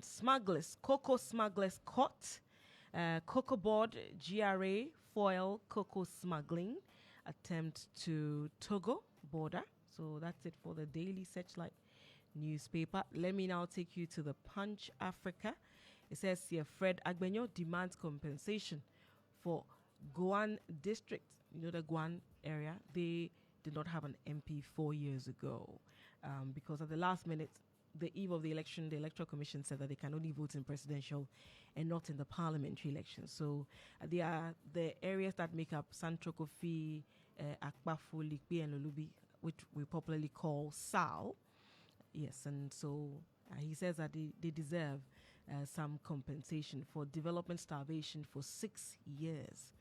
and smugglers, cocoa smugglers caught. Cocoa board, GRA, foil cocoa smuggling attempt to Togo border. So that's it for the Daily Searchlight newspaper. Let me now take you to the Punch Africa. It says here, Fred Agbenyo demands compensation for Goan district. You know the Goan area? They did not have an MP 4 years ago because at the last minute, the eve of the election, the Electoral Commission said that they can only vote in presidential and not in the parliamentary elections. So they are the areas that make up Central Kofi, Akpafu, Likpi, and Lulubi, which we popularly call SAL. Yes, and so he says that they deserve some compensation for development starvation for 6 years.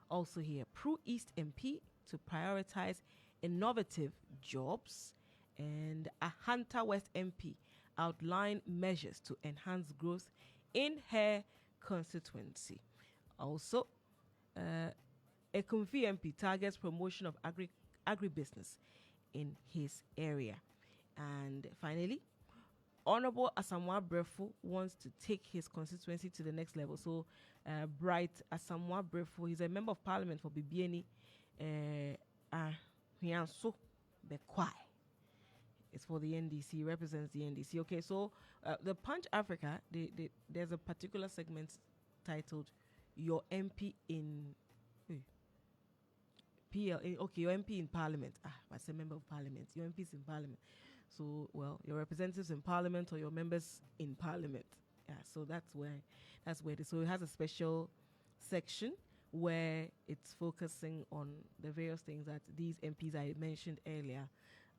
Also here, Pro East MP to prioritize innovative jobs, and a Hunter West MP outline measures to enhance growth in her constituency. Also, Ekumfi MP targets promotion of agribusiness in his area. And finally, Honorable Asamoah Brefo wants to take his constituency to the next level. So, Bright Asamoah Brefo, he's a member of parliament for Bibiani. Hianso Bekwai. It's for the NDC, he represents the NDC. Okay, so the Punch Africa, there's a particular segment titled Your MP in okay, your MP in Parliament. That's a member of Parliament. Your MP's in Parliament. So, well, your representatives in Parliament or your members in Parliament. Yeah, so that's where it is. So it has a special section where it's focusing on the various things that these MPs I mentioned earlier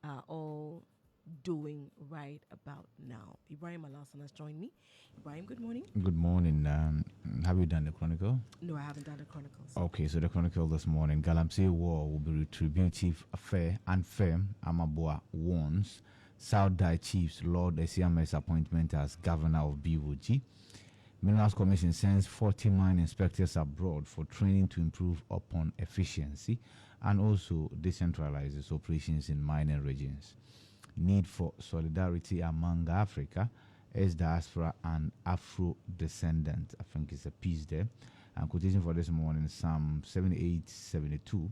are all doing right about now. Ibrahim Alasan has joined me. Ibrahim, good morning. Good morning. Have you done the Chronicle? No, I haven't done the Chronicles. Okay, so the Chronicle this morning. Galamsey War will be retributive, fair and firm. Amabua warns. South Dai Chiefs Lord Esiame's appointment as governor of BOG. Minerals Commission sends 40 mine inspectors abroad for training to improve upon efficiency and also decentralizes operations in mining regions. Need for solidarity among Africa as diaspora and Afro descendant. I think it's a piece there. And quotation for this morning, Psalm 78-72.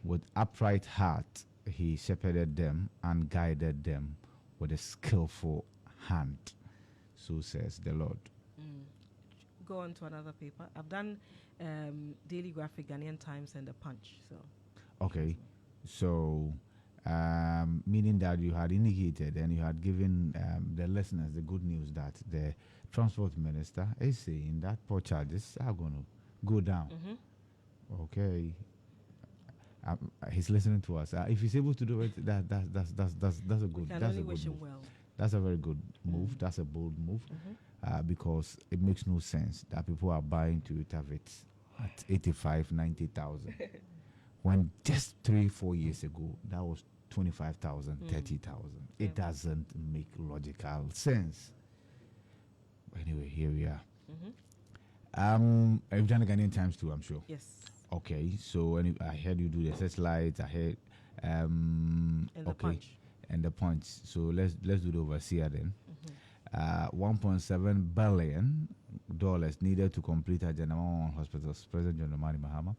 With upright heart, he shepherded them and guided them with a skillful hand. So says the Lord. Go on to another paper. I've done Daily Graphic, Ghanaian Times, and The Punch. So. Okay. So. Meaning that you had indicated and you had given the listeners the good news that the transport minister is saying that port charges are going to go down. Mm-hmm. Okay, he's listening to us. If he's able to do it, that's a good. That's a good move. Well. That's a very good move. Mm-hmm. That's a bold move, mm-hmm. Because it makes no sense that people are buying Toyota Vitz at 85,000-90,000 when just 3-4 years ago that was 25,000, 30,000. It doesn't make logical sense. Anyway, here we are. Mm-hmm. You've done the Ghanaian Times too, I'm sure. Yes. Okay, so I heard you do the searchlight. I heard and the Punch. And the Punch. So let's do the overseer then. Mm-hmm. $1.7 billion needed to complete Ajanawa Hospital's President John Dramani Mahama.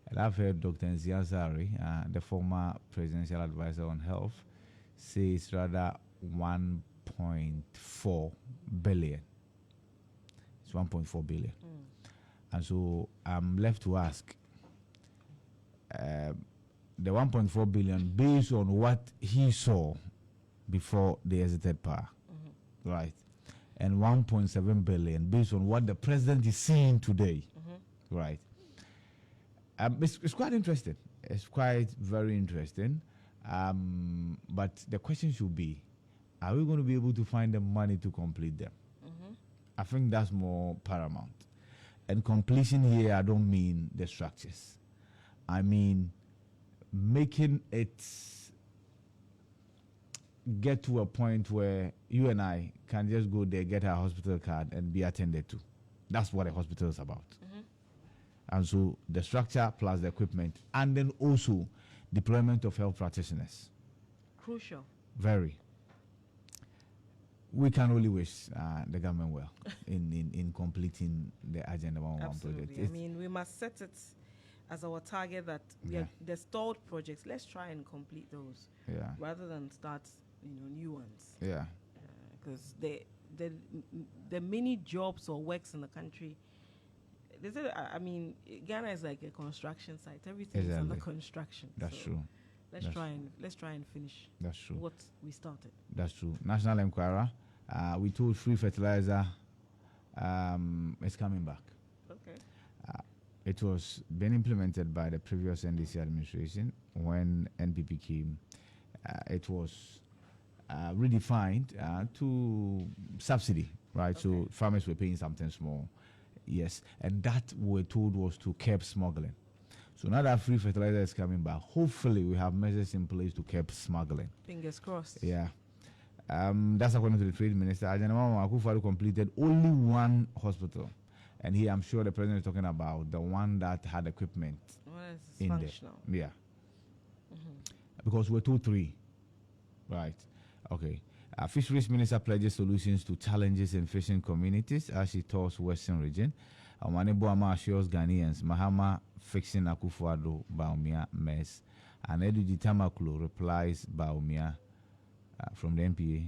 And I've heard Dr. Nziazari, the former presidential advisor on health, say it's rather 1.4 billion. It's 1.4 billion. And so I'm left to ask, the 1.4 billion based on what he saw before they exited power, right? And 1.7 billion based on what the president is seeing today, right? It's quite interesting. It's quite very interesting. But the question should be, are we going to be able to find the money to complete them? I think that's more paramount. And completion here, I don't mean the structures. I mean making it get to a point where you and I can just go there, get our hospital card and be attended to. That's what a hospital is about. And so the structure plus the equipment, and then also deployment of health practitioners. Crucial. Very. we can only wish the government well in completing the Agenda 111 Absolutely. project. I mean, we must set it as our target that the stalled projects, let's try and complete those rather than start new ones. Yeah. Because the many jobs or works in the country, I mean, Ghana is like a construction site. Everything is under construction. That's true. Let's try and finish. That's true. What we started. That's true. National Enquirer, we told free fertilizer is coming back. Okay. It was been implemented by the previous NDC administration. When NPP came, it was redefined to subsidy, right? Okay. So farmers were paying something small. Yes, and that we're told was to curb smuggling. So now that free fertilizer is coming back, hopefully we have measures in place to curb smuggling. Fingers crossed. Yeah. That's according to the Trade Minister. Ajana Akufo-Addo completed only one hospital. And here I'm sure the president is talking about the one that had equipment in functional. There. Yeah. Because we're 2-3. Right. Okay. Fisheries Minister pledges solutions to challenges in fishing communities as she tours Western region. Amanebo Ama assures Ghanaians Mahama fixing Akufo-Addo Baumia mess. And Edu Tamaklo replies Baumia from the NPA.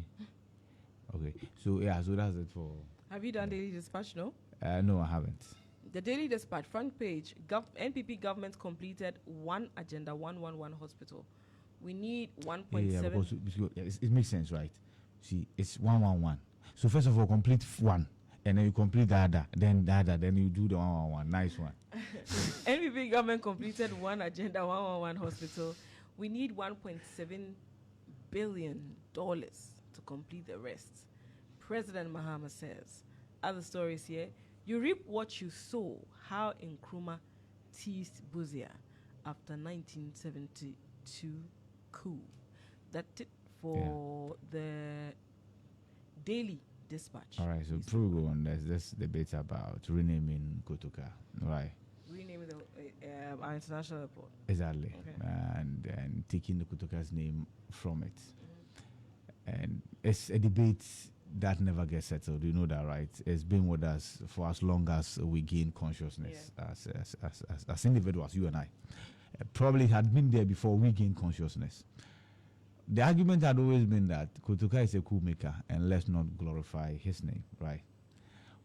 Okay. So so that's it for. Have you done Daily Dispatch? No. No, I haven't. The Daily Dispatch front page. NPP government completed one Agenda 111 hospital. We need 1.7. Yeah, because it makes sense, right? See, it's 111. So first of all, complete one, and then you complete the other, then the other, then you do the 111. Nice one. NPP government completed one Agenda 111 hospital. We need $1.7 billion to complete the rest. President Mahama says. Other stories here. You reap what you sow. How Nkrumah teased Buzia after 1972 coup. That's it for the Daily Dispatch. All right, so before we go on, there's this debate about renaming Kotoka, right? Renaming our international airport. Exactly. Okay. And taking the Kotoka's name from it. And it's a debate that never gets settled. You know that, right? It's been with us for as long as we gain consciousness as individuals, you and I. Probably had been there before we gained consciousness. The argument had always been that Kotoka is a coup maker and let's not glorify his name, right?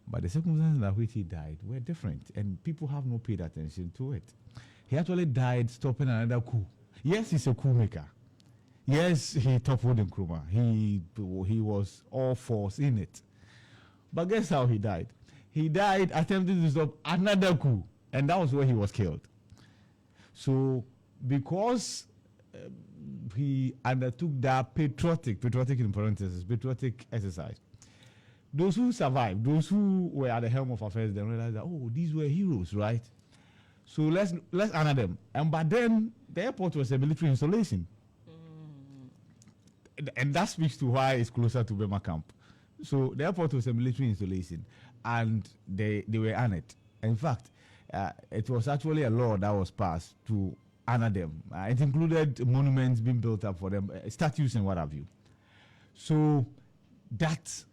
But the circumstances in which he died were different and people have not paid attention to it. He actually died stopping another coup. Yes, he's a coup maker. Yes, he toppled Nkrumah. He was all force in it. But guess how he died? He died attempting to stop another coup, and that was where he was killed. So, because he undertook that patriotic in parentheses, patriotic exercise, those who survived, those who were at the helm of affairs, then realized that, oh, these were heroes, right? So let's honor them. But then the airport was a military installation. And that speaks to why it's closer to Bema camp. So the airport was a military installation, and they were honored. In fact, it was actually a law that was passed to honor them. It included monuments being built up for them, statues and what have you. So that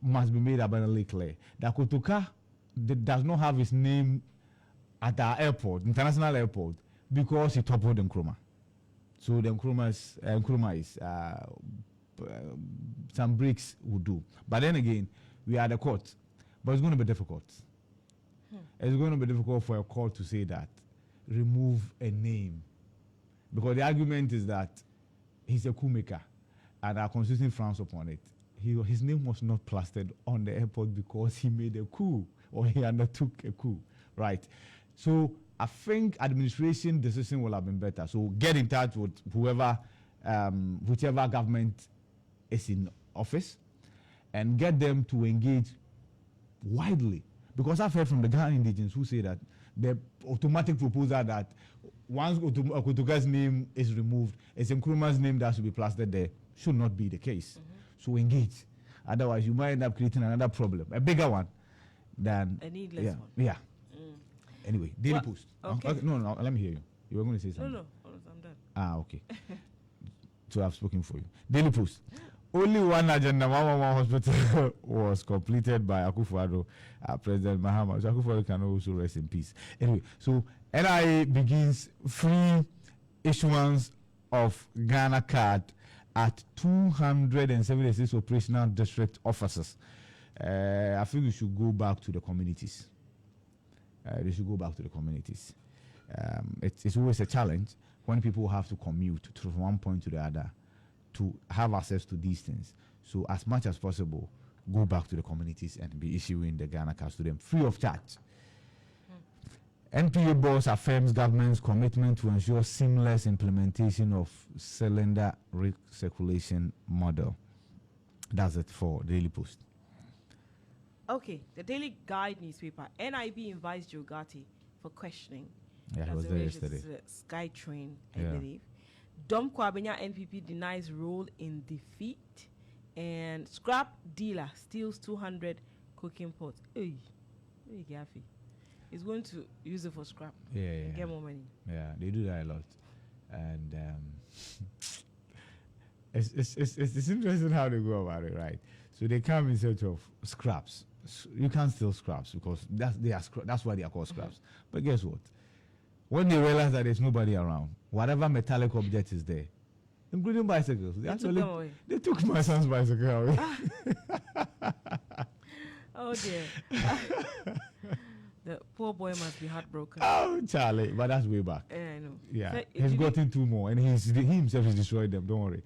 must be made abundantly clear. That Kotoka does not have his name at our airport, international airport, because he toppled Nkrumah. So the Nkrumah is some breaks would do. But then again, we are the court. But it's going to be difficult. It's going to be difficult for a court to say that, remove a name. Because the argument is that he's a coup maker and our constitution frowns upon it. His name was not plastered on the airport because he made a coup or he undertook a coup, right? So I think administration decision will have been better. So get in touch with whichever government is in office and get them to engage widely. Because I've heard from the Ghana indigents who say that the automatic proposal that once Kotoka's name is removed, it's Nkrumah's name that should be plastered there should not be the case. So engage. Otherwise, you might end up creating another problem, a bigger one than a needless one. Yeah. Anyway, Daily Post. Okay. No, let me hear you. You were going to say something. No, I'm done. Okay. So I've spoken for you. Daily Post. only one agenda 111 hospital was completed by Akufo-Addo, President Mahama. So Akufo-Addo can also rest in peace. Anyway, so NIA begins free issuance of Ghana card at 276 operational district offices. I think we should go back to the communities. They should go back to the communities. It's always a challenge when people have to commute from one point to the other to have access to these things. So as much as possible, go back to the communities and be issuing the Ghana cards to them free of charge. NPA boss affirms government's commitment to ensure seamless implementation of cylinder recirculation model. That's it for Daily Post. Okay, the Daily Guide newspaper. NIB invites Jogati for questioning. Yeah, he was there yesterday. Skytrain, I believe. Dom Kwabenya NPP denies role in defeat. And scrap dealer steals 200 cooking pots. Hey, he's going to use it for scrap. Get more money. Yeah, they do that a lot. And it's interesting how they go about it, right? So they come in search of scraps. You can't steal scraps because that's why they are called scraps. But guess what? When they realize that there's nobody around, whatever metallic object is there, including bicycles, they took my son's bicycle away. Oh dear. The poor boy must be heartbroken. Oh, Charlie, but that's way back. Yeah, I know. Yeah, So, he's gotten two more, and he himself has destroyed them. Don't worry.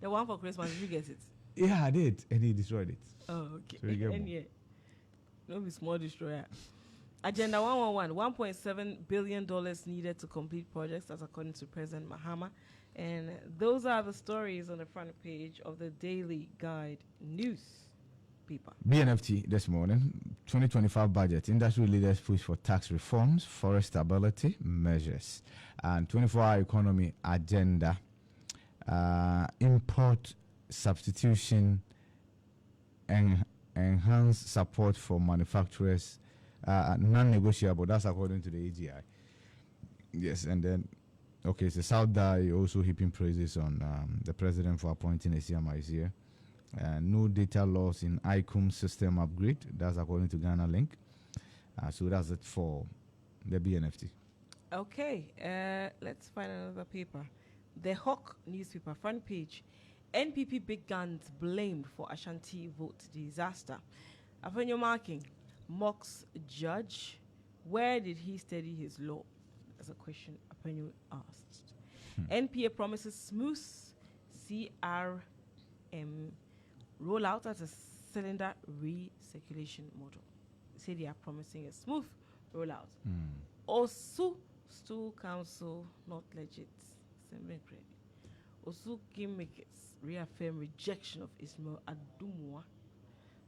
the one for Christmas, did you get it? Yeah, I did, and he destroyed it. Oh, okay. So you get And more. yeah, no be small destroyer. Agenda 111, $1.7 billion needed to complete projects, that's according to President Mahama. And those are the stories on the front page of the Daily Guide newspaper. BNFT this morning, 2025 budget. Industry leaders push for tax reforms, forest stability measures, and 24-hour economy agenda. Import substitution and enhance support for manufacturers. Non-negotiable. That's according to the AGI. Yes, and then okay, so South Dai also heaping praises on the president for appointing a CMI here. No data loss in ICOM system upgrade. That's according to Ghana Link. So that's it for the BNFT. Okay, let's find another paper. The Hawk newspaper, front page. NPP big guns blamed for Ashanti vote disaster. Upon your marking, mocks judge. Where did he study his law? That's a question Apenyo asked. NPA promises smooth CRM rollout as a cylinder recirculation model. Say they are promising a smooth rollout. Also, Stool Council not legit. Also, Gimmicks reaffirm rejection of Ismail Adumwa.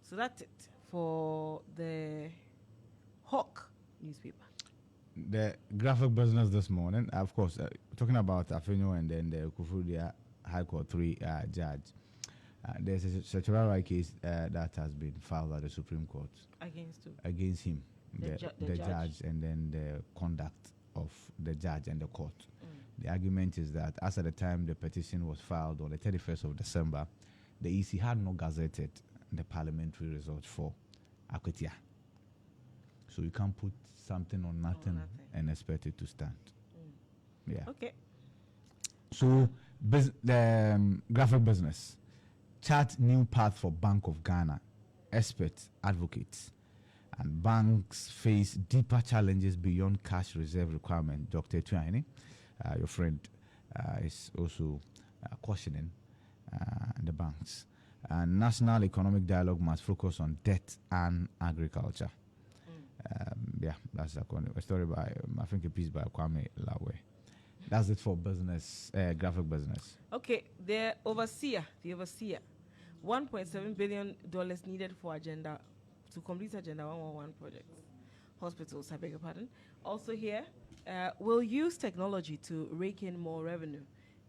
So that's it for the Hawk newspaper. The graphic business this morning, of course, talking about Afenyo and then the Kufudia High Court 3 judge. There's a statutory right case that has been filed at the Supreme Court against him, the judge, and then the conduct of the judge and the court. The argument is that as at the time the petition was filed on the 31st of December, the EC had not gazetted the parliamentary results for Akwetia. So you can't put something on nothing and expect it to stand. Yeah. Okay. So the graphic business chart new path for Bank of Ghana. Experts, advocates, and banks face deeper challenges beyond cash reserve requirement. Dr. Tuaini, your friend, is also cautioning the banks. National economic dialogue must focus on debt and agriculture. Yeah, that's a story by, I think, a piece by Kwame Lawe. That's it for business, graphic business. Okay, the overseer, $1.7 billion needed for agenda to complete Agenda 111 projects. Hospitals, I beg your pardon. Also here, will use technology to rake in more revenue.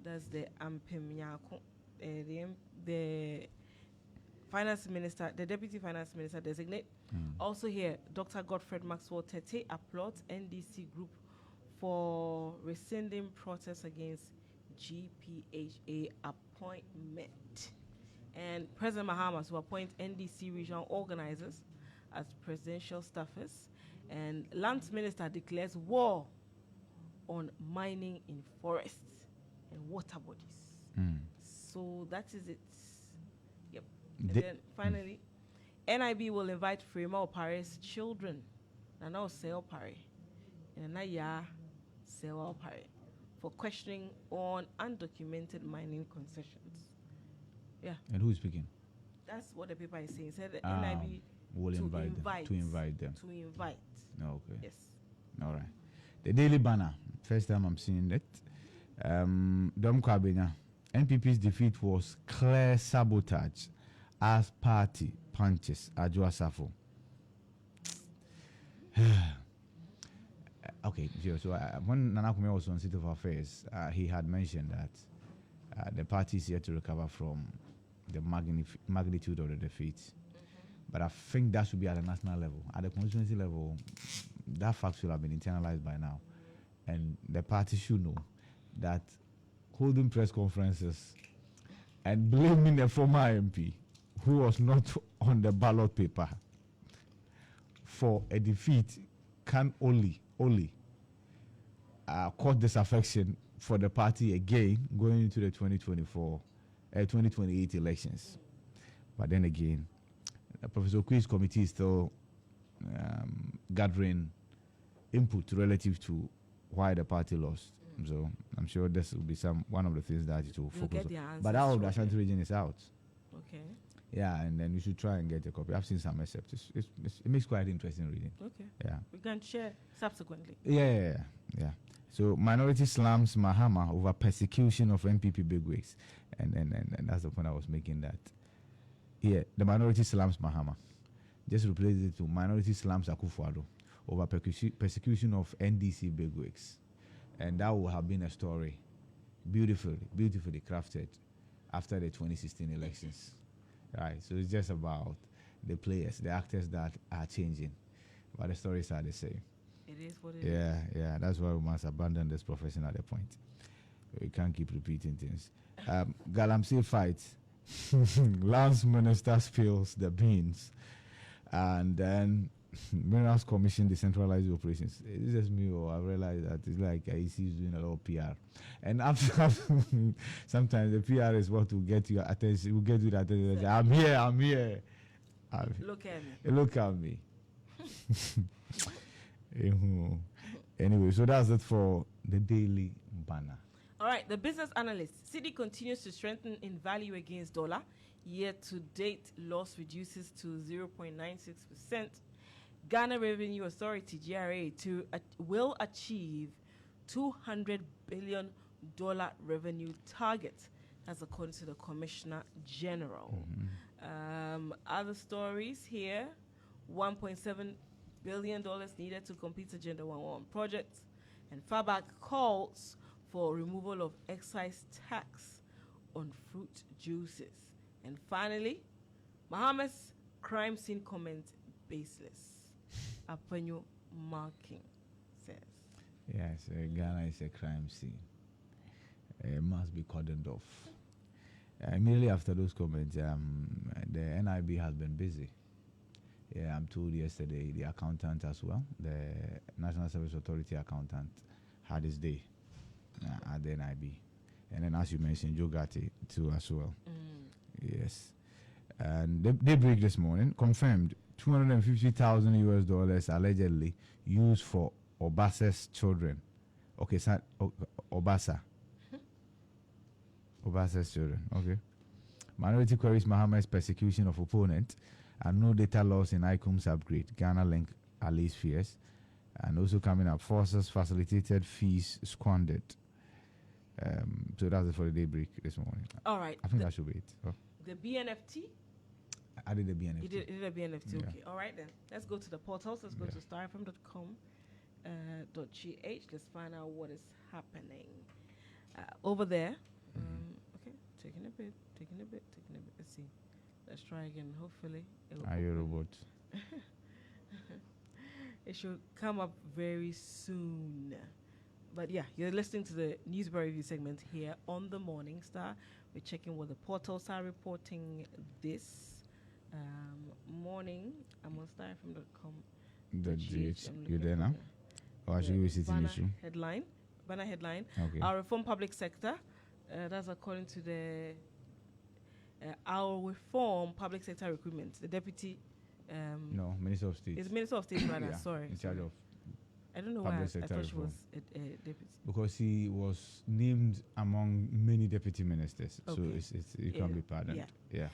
That's the Ampemyako, the finance minister, the deputy finance minister designate. Also here, Dr. Godfred Maxwell Tettey applauds NDC group for rescinding protests against GPHA appointment. And President Mahama will appoint NDC regional organizers as presidential staffers. And Lands Minister declares war on mining in forests and water bodies. So that is it. Yep. And then finally, NIB will invite Frema Opare's children. Nana Ose Opare. And Naya Sewa Opare for questioning on undocumented mining concessions. Yeah. And who is speaking? That's what the paper is saying. It said the NIB will to invite them. To invite. Okay. Yes. All right. The Daily Banner. First time I'm seeing it. Dom Kwabena. NPP's defeat was clear sabotage as party punches Adjoa Safo. Okay, so when Nana Kume was on State of Affairs, he had mentioned that the party is yet to recover from the magnitude of the defeat. But I think that should be at the national level. At the constituency level, that fact should have been internalized by now. And the party should know that holding press conferences and blaming a former MP who was not on the ballot paper for a defeat can only cause disaffection for the party again going into the 2028 elections. But then again, Professor Okwui's committee is still gathering input relative to why the party lost. So I'm sure this will be one of the things that it will focus on. But out of the Ashanti region is out. Okay. Yeah, and then you should try and get a copy. I've seen some excerpts. It makes quite interesting reading. Okay. Yeah. We can share subsequently. Yeah. So minority slams Mahama over persecution of MPP bigwigs, and that's the point I was making. That the minority slams Mahama, just replace it to minority slams Akufo-Addo over persecution of NDC bigwigs, and that would have been a story, beautifully crafted after the 2016 elections. Right, so it's just about the players, the actors that are changing, but the stories are the same. It is what it is. Yeah, that's why we must abandon this profession at a point. We can't keep repeating things. Galamsey fights. Lands Minister spills the beans. And then Minerals Commission decentralized operations. This is me, I realized that it's like IEC is doing a lot of PR. And after sometimes the PR is what will get you attention. Will get you the attention. I'm here. Look at me. Anyway, so that's it for the Daily Banner. All right, the business analyst. Cedi continues to strengthen in value against dollar. Year-to-date loss reduces to 0.96%. Ghana Revenue Authority, GRA, will achieve $200 billion revenue target. That's according to the Commissioner General. Other stories here, $1.7 billion needed to complete Agenda 111 projects, and FABAC calls for removal of excise tax on fruit juices. And finally, Mahama's crime scene comment baseless. Apanyo Marking says. Yes, Ghana is a crime scene. It must be cordoned off. Immediately after those comments, the NIB has been busy. Yeah, I'm told yesterday the accountant as well, the National Service Authority accountant, had his day at the NIB. And then, as you mentioned, Joe Gatti too as well. Yes. And they break this morning confirmed $250,000 allegedly used for Obasa's children. Okay, Obasa's children. Okay. Minority queries Mahama's persecution of opponent and no data loss in ICOM's upgrade. Ghana Link allays fears. And also coming up, forces facilitated fees squandered. So that's it for the daybreak this morning. All right. I think that should be it. Oh. The BNFT? I did the BNFT. You did a BNFT, Yeah. okay. All right then. Let's go to the portals. Let's go to starfm.com.gh. Let's find out what is happening. Over there. Okay, taking a bit. Let's see. Let's try again. Hopefully. Are you a robot? It should come up very soon. But yeah, you're listening to the newspaper review segment here on the Morning Star. We're checking what the portals are reporting this morning. I'm on starfm.com. The GH, you there now? Or should we sit in issue? Banner headline. Okay. Our reform public sector. That's according to the our reform public sector recruitment. The deputy. No, Minister of State. It's Minister of State, rather. Yeah, Sorry. in charge of. I don't know public why sector I thought she reform. was a deputy. Because he was named among many deputy ministers, so Okay. it can be pardoned. Yeah.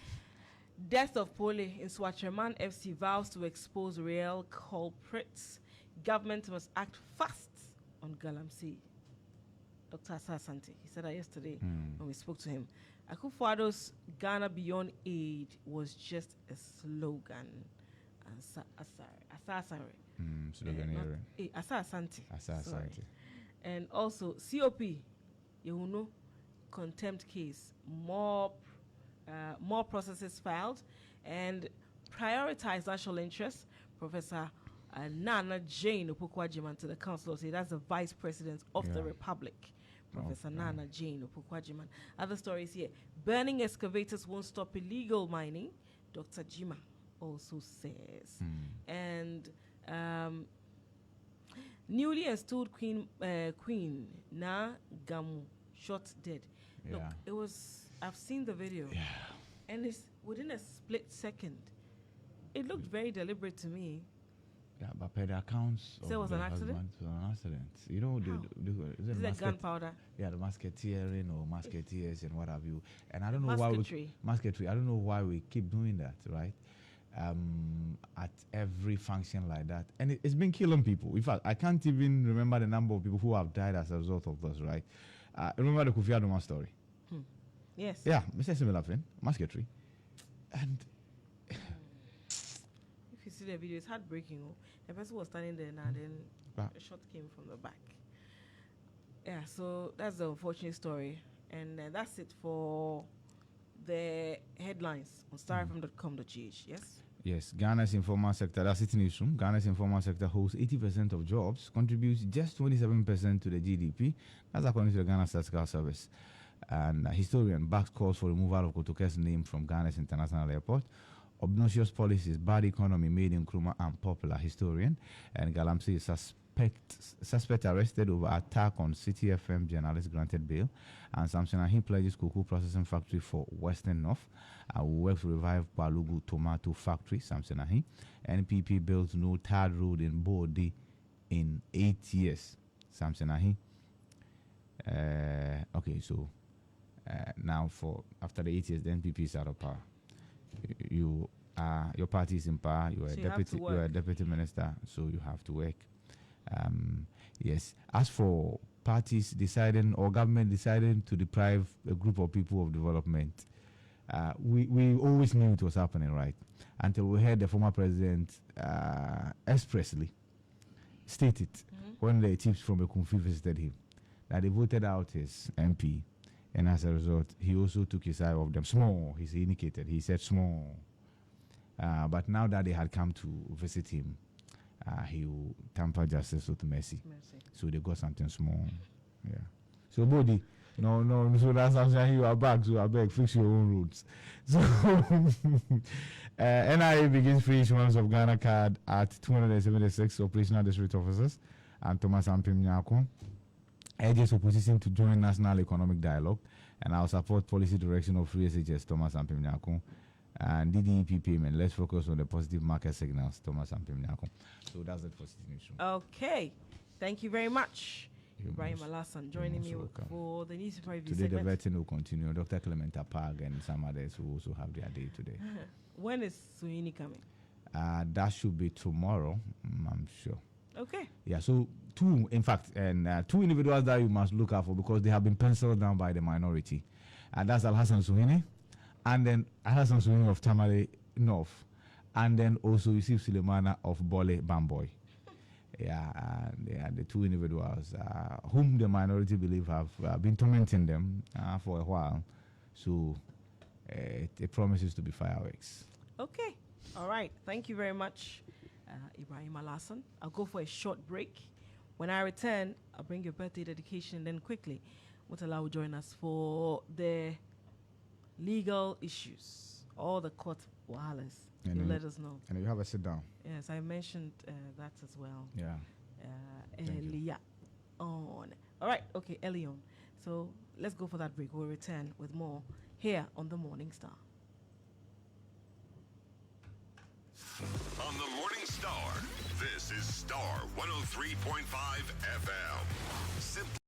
Death of Pole in Swatcherman FC vows to expose real culprits. Government must act fast on Galamsey. Dr. Asante, he said that yesterday when we spoke to him. Akufo-Addo's Ghana Beyond Aid was just a slogan. Asasare. Slogan Asante. Asante. And also COP, you know, contempt case, more processes filed, and prioritize national interests. Professor Nana Jane Opukwajiman to the council, say that's the vice president of the republic. Professor Nana Jane Opukwajiman. Other stories here: burning excavators won't stop illegal mining. Dr. Jima also says, and newly installed Queen Na Gamu shot dead. Yeah. Look, it was. I've seen the video, and it's within a split second. It looked very deliberate to me. Yeah, but per the accounts So it was an accident? It was an accident. You know, Is it gunpowder? Yeah, the musketeering or musketeers and what have you. And I don't know Musketry. Musketry. I don't know why we keep doing that, right? At every function like that. And it's been killing people. In fact, I can't even remember the number of people who have died as a result of this, right? Remember the Kofi Adoma story? Yes. Yeah, Mr. Similar thing, musketry. And if you see the video, it's heartbreaking. Oh. The person was standing there now, then a shot came from the back. Yeah, so that's the unfortunate story. And that's it for the headlines on starfm.com.gh. Yes? yes, Ghana's informal sector, that's it in issue. Ghana's informal sector holds 80% of jobs, contributes just 27% to the GDP. That's according to the Ghana Statistical Service. And a historian backs calls for removal of Kotoke's name from Ghana's international airport. Obnoxious policies, bad economy made Nkrumah unpopular. Historian. And Galamsey suspect arrested over attack on City FM journalist granted bail. And Samson Ahi pledges cocoa processing factory for Western North. Will work to revive Palugu tomato factory. Samson Ahi. NPP builds no tarred road in Bodi in 8 years. Samson Ahi. Okay, so now for after the 8 years, the NPP is out of power. Your party is in power. You are a deputy minister, so you have to work. Yes. As for parties deciding or government deciding to deprive a group of people of development, we always knew it was happening, right? Until we heard the former president expressly state it when the chiefs from Ekunfi visited him that they voted out his MP. And as a result, he also took his eye off them. Small, he indicated. He said small. But now that they had come to visit him, he will tamper justice with mercy. So they got something small. Yeah. So, Bodi, no. So that's something you are back. So I beg, fix your own roads. So, NIA begins free issuance of Ghana card at 276 operational district officers. And Thomas Ampim Nyako urges opposition to join national economic dialogue, and I'll support policy direction of free SHS, Thomas Ampim Nyako. And DDEP payment, let's focus on the positive market signals, Thomas Ampim Nyako. So that's it for City News. Okay. Thank you very much. Ibrahim Alassan joining me for the news review today. segment. The vetting will continue. Dr. Clementa Pag and some others will also have their day today. When is Suini coming? That should be tomorrow, I'm sure. Okay. Yeah, so two individuals that you must look out for because they have been penciled down by the minority. And that's Al-Hassan Suhini, and then Al-Hassan Suhini of Tamale North, and then also Yusuf Sulemana of Bole Bamboy. Yeah, they are the two individuals whom the minority believe have been tormenting them for a while. So it promises to be fireworks. Okay. All right. Thank you very much, Ibrahim Alassan. I'll go for a short break. When I return, I'll bring your birthday dedication. Then quickly, Mutala will join us for the legal issues, all the court wahalas. You'll let us know. And you have a sit down. Yes, I mentioned that as well. Yeah. Earlier on. All right, okay, early on. So let's go for that break. We'll return with more here on the Morning Star. On the Morning Star, this is Star 103.5 FM. Simply